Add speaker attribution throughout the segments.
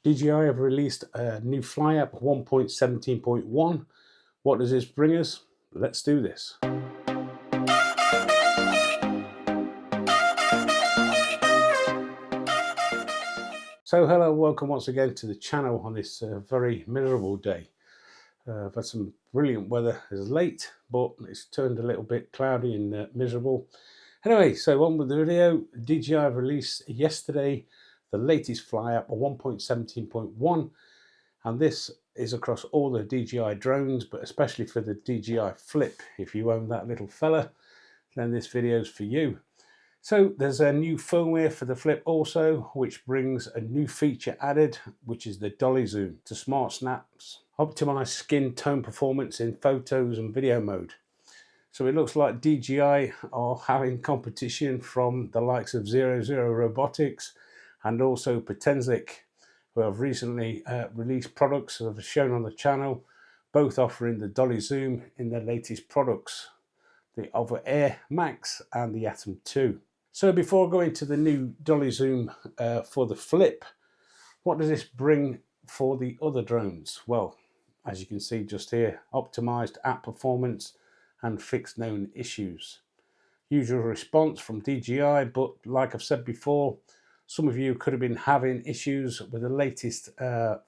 Speaker 1: DJI have released a new fly app 1.17.1. What does this bring us? Let's do this. So hello, welcome once again to the channel on this very miserable day. I've had some brilliant weather as late, but it's turned a little bit cloudy and miserable. Anyway, so on with the video. DJI have released yesterday the latest fly app 1.17.1, and this is across all the DJI drones, but especially for the DJI Flip. If you own that little fella, then this video is for you. So there's a new firmware for the Flip also, which brings a new feature added, which is the Dolly zoom to smart snaps, optimize skin tone performance in photos and video mode. So it looks like DJI are having competition from the likes of 00 Robotics and also Potenzlik, who have recently released products that I've shown on the channel, both offering the Dolly zoom in their latest products, the Over Air Max and the Atom 2. So before I go into the new Dolly zoom for the Flip, what does this bring for the other drones? Well, as you can see just here, optimized app performance and fixed known issues. Usual response from DJI, but like I've said before, some of you could have been having issues with the latest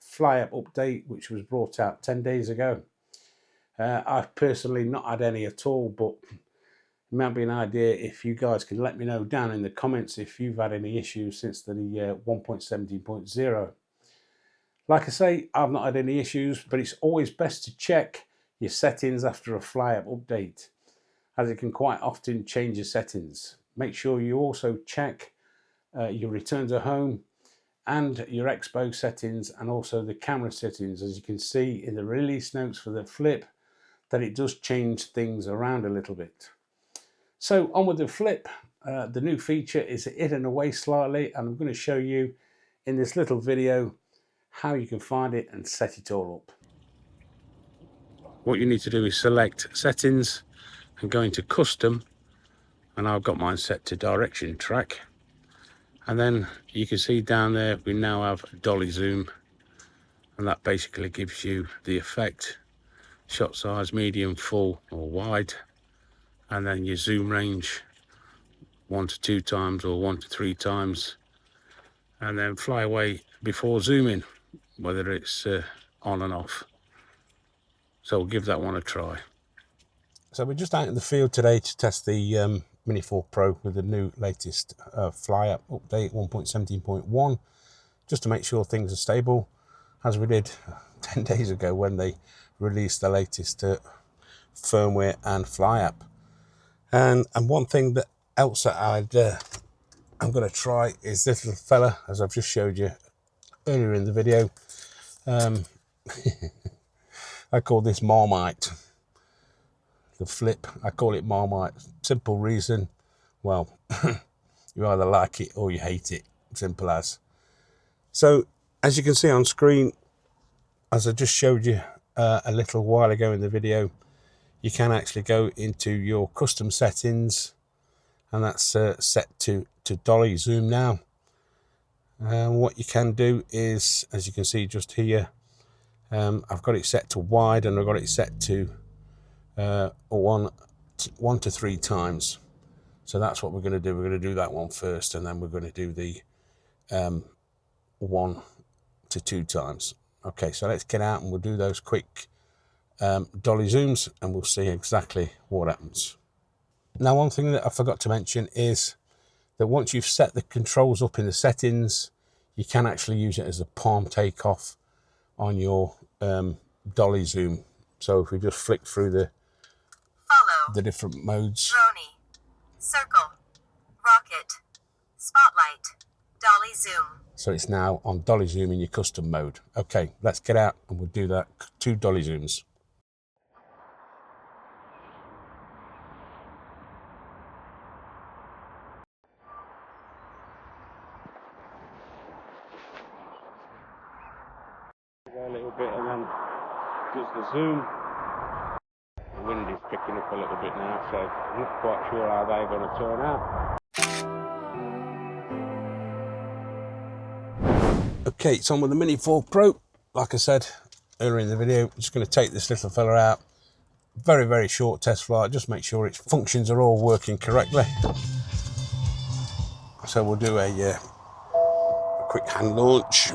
Speaker 1: fly app update, which was brought out 10 days ago. I've personally not had any at all, but it might be an idea if you guys can let me know down in the comments if you've had any issues since the 1.17.0. Like I say, I've not had any issues, but it's always best to check your settings after a fly app update, as it can quite often change your settings. Make sure you also check your return to home and your expo settings, and also the camera settings. As you can see in the release notes for the Flip, that it does change things around a little bit. So on with the Flip. The new feature is hidden away slightly, and I'm going to show you in this little video how you can find it and set it all up. What you need to do is select settings and go into custom, and I've got mine set to direction track. And then you can see down there we now have Dolly zoom, and that basically gives you the effect, shot size, medium, full or wide, and then your zoom range 1 to 2 times or 1 to 3 times, and then fly away before zooming, whether it's on and off. So we'll give that one a try. So we're just out in the field today to test the Mini 4 Pro with the new latest fly app update 1.17.1, just to make sure things are stable, as we did 10 days ago when they released the latest firmware and fly app. And one thing that else that I'm going to try is this little fella, as I've just showed you earlier in the video. I call this Marmite. The Flip, I call it Marmite. Simple reason, well, you either like it or you hate it. Simple as. So, as you can see on screen, as I just showed you a little while ago in the video, you can actually go into your custom settings, and that's set to Dolly zoom now. And what you can do is, as you can see just here, I've got it set to wide, and I've got it set to 1 to 3 times. So that's what we're going to do. We're going to do that one first, and then we're going to do the 1 to 2 times. Okay, so let's get out and we'll do those quick Dolly zooms, and we'll see exactly what happens. Now, one thing that I forgot to mention is that once you've set the controls up in the settings, you can actually use it as a palm takeoff on your Dolly zoom. So if we just flick through the different modes.
Speaker 2: Drony, circle, rocket, spotlight, Dolly zoom.
Speaker 1: So it's now on Dolly zoom in your custom mode. Okay, let's get out and we'll do that 2 Dolly zooms. Go a little bit and then just the zoom. The wind is picking up a little bit now, so I'm not quite sure how they're going to turn out. Okay, it's on with the Mini 4 Pro. Like I said earlier in the video, I'm just going to take this little fella out. Very, very short test flight, just make sure its functions are all working correctly. So we'll do a quick hand launch.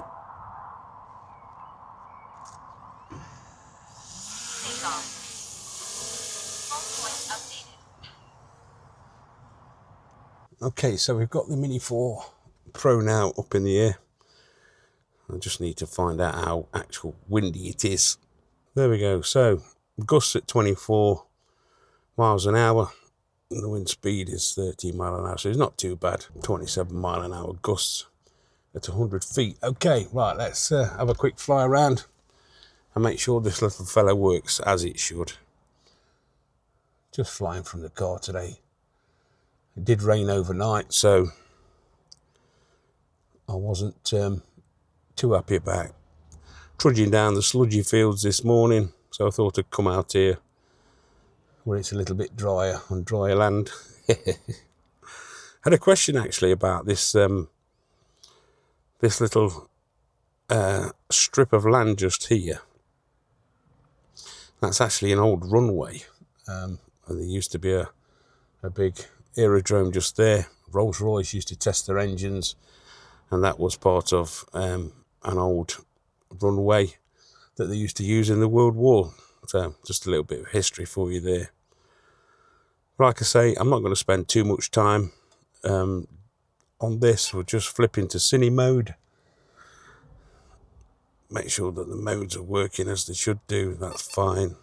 Speaker 1: Okay, so we've got the Mini 4 Pro now up in the air. I just need to find out how actual windy it is. There we go. So gusts at 24 miles an hour. And the wind speed is 13 mile an hour, so it's not too bad. 27 mile an hour gusts at 100 feet. Okay, right, let's have a quick fly around and make sure this little fella works as it should. Just flying from the car today. It did rain overnight, so I wasn't too happy about trudging down the sludgy fields this morning, so I thought I'd come out here where it's a little bit drier, on drier land. Had a question actually about this this little strip of land just here. That's actually an old runway, and there used to be a big aerodrome just there. Rolls-Royce used to test their engines, and that was part of an old runway that they used to use in the World War. So just a little bit of history for you there. Like I say, I'm not going to spend too much time on this. We'll just flip into cine mode. Make sure that the modes are working as they should do. That's fine.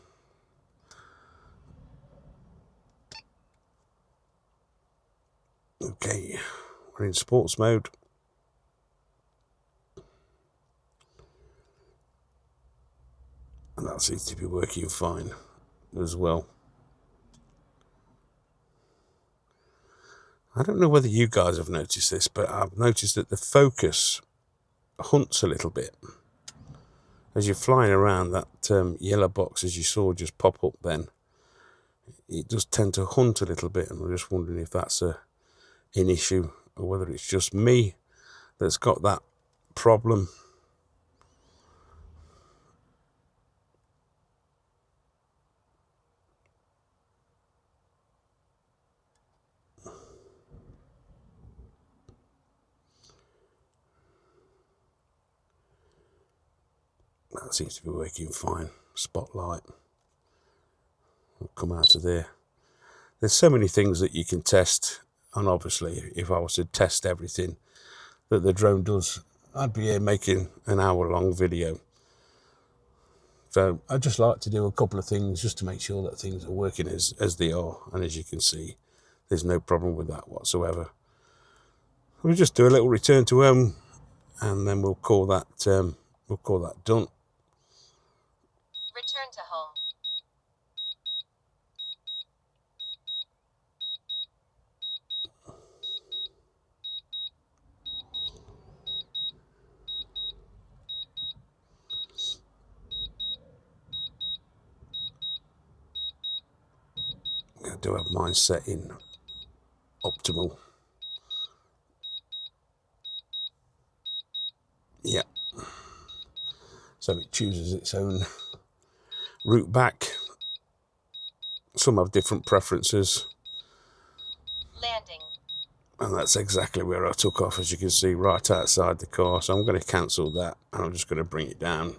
Speaker 1: Okay, we're in sports mode. And that seems to be working fine as well. I don't know whether you guys have noticed this, but I've noticed that the focus hunts a little bit. As you're flying around, that yellow box, as you saw just pop up then, it does tend to hunt a little bit, and I'm just wondering if that's an issue, or whether it's just me that's got that problem. That seems to be working fine. Spotlight will come out of there. There's so many things that you can test, and obviously if I was to test everything that the drone does, I'd be here making an hour-long video. So I'd just like to do a couple of things just to make sure that things are working as they are, and as you can see, there's no problem with that whatsoever. We'll just do a little return to home, and then we'll call that done.
Speaker 2: Return to home.
Speaker 1: I do have mine set in optimal. Yeah. So it chooses its own route back. Some have different preferences.
Speaker 2: Landing.
Speaker 1: And that's exactly where I took off, as you can see, right outside the car. So I'm going to cancel that, and I'm just going to bring it down.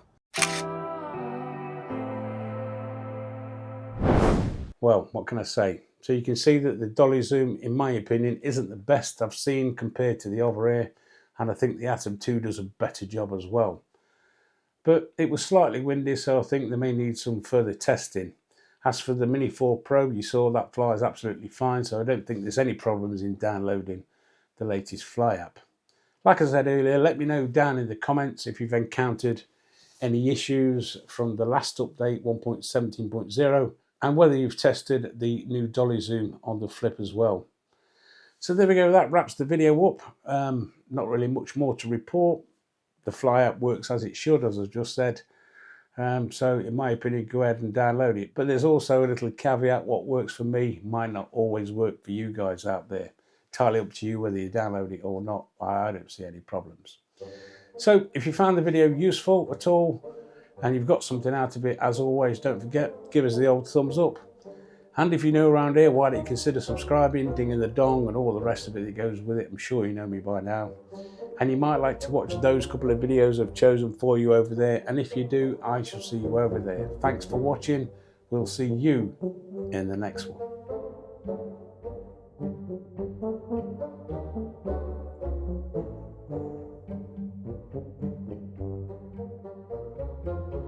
Speaker 1: Well, what can I say? So you can see that the Dolly zoom, in my opinion, isn't the best I've seen compared to the Over, and I think the Atom 2 does a better job as well. But it was slightly windy, so I think they may need some further testing. As for the Mini 4 Pro, you saw that flies absolutely fine, so I don't think there's any problems in downloading the latest Fly app. Like I said earlier, let me know down in the comments if you've encountered any issues from the last update 1.17.0, and whether you've tested the new Dolly zoom on the Flip as well. So there we go, that wraps the video up. Not really much more to report. The Fly app works as it should, as I just said. So in my opinion, go ahead and download it. But there's also a little caveat: what works for me might not always work for you guys out there. Entirely up to you whether you download it or not. I don't see any problems. So if you found the video useful at all and you've got something out of it, as always, don't forget, give us the old thumbs up. And if you're new around here, why don't you consider subscribing, dinging the dong and all the rest of it that goes with it. I'm sure you know me by now. And you might like to watch those couple of videos I've chosen for you over there. And if you do, I shall see you over there. Thanks for watching. We'll see you in the next one.